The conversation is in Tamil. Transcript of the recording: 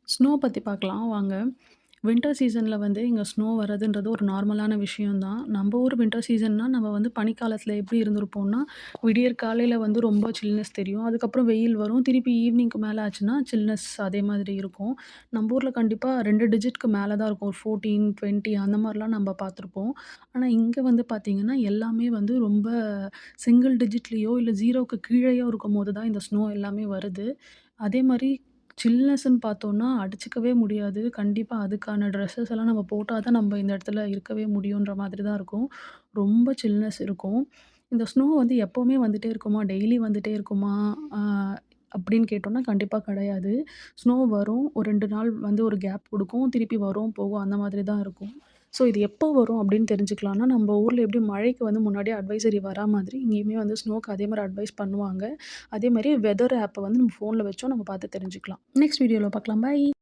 ஸ்னோ பத்தி பார்க்கலாம் வாங்க. வின்டர் சீசன்ல வந்து இங்க ஸ்னோ வரதுன்றது ஒரு நார்மலான விஷயம் தான். நம்ப ஊர் வின்டர் சீசன்னா நம்ம வந்து பனிக்காலத்தில எப்படி இருந்திருப்போம்னா, விடியற் காலையில வந்து ரொம்ப சில்னஸ் தெரியும். அதுக்கப்புறம் வெயில் வரும். திருப்பி ஈவினிங்க்கு மேல ஆச்சுன்னா, சில்னஸ் அதே மாதிரி இருக்கும். நம்ப ஊர்ல கண்டிப்பா 2 டிஜிட்க்கு மேல தான் இருக்கும். ஒரு 14, 20 அந்த மாரிலாம் நம்ப பார்த்துருப்போம். ஆனா இங்க வந்து பார்த்தீங்கன்னா, எல்லாமே வந்து ரொம்ப சிங்கிள் டிஜிட்லயோ இல்ல 0க்கு கீழயோ இருக்கும்போது தான் இந்த ஸ்னோ எல்லாமே வருது. அதே மாரி சில்னஸ்ன்னு பார்த்தோம்னா, அடிச்சுக்கவே முடியாது. கண்டிப்பா அதுக்கான ட்ரெஸ்ஸஸ் எல்லாம் நம்ம போட்டா தான் நம்ம இந்த இடத்துல இருக்கவே முடியுன்ற மாதிரி தான் இருக்கும். ரொம்ப சில்னஸ் இருக்கும். இந்த ஸ்னோ வந்து எப்பவுமே வந்துட்டே இருக்குமா? டெய்லி வந்துட்டே இருக்குமா? ஆ அப்படின்னு கேட்டோம்னா, கண்டிப்பா கிடையாது. ஸ்னோ வரும். ஒரு 2 நாள் வந்து ஒரு கேப் குடுக்கும். திருப்பி வரும், போகும் அந்த மாதிரி தான் இருக்கும். ஸோ இது எப்போ வரும் அப்படின்னு தெரிஞ்சுக்கலாம்னா, நம்ம ஊர்ல எப்படி மழைக்கு வந்து முன்னாடியே அட்வைசரி வரா மாதிரி, இங்கேயுமே வந்து ஸ்னோக்கு அதே மாரி அட்வைஸ் பண்ணுவாங்க. அதே மாரி வெதர் ஆப்ப வந்து நம்ம ஃபோன்ல வச்சும் நம்ம பார்த்து தெரிஞ்சுக்கலாம். நெக்ஸ்ட் வீடியோல பார்க்கலாம். பாய்.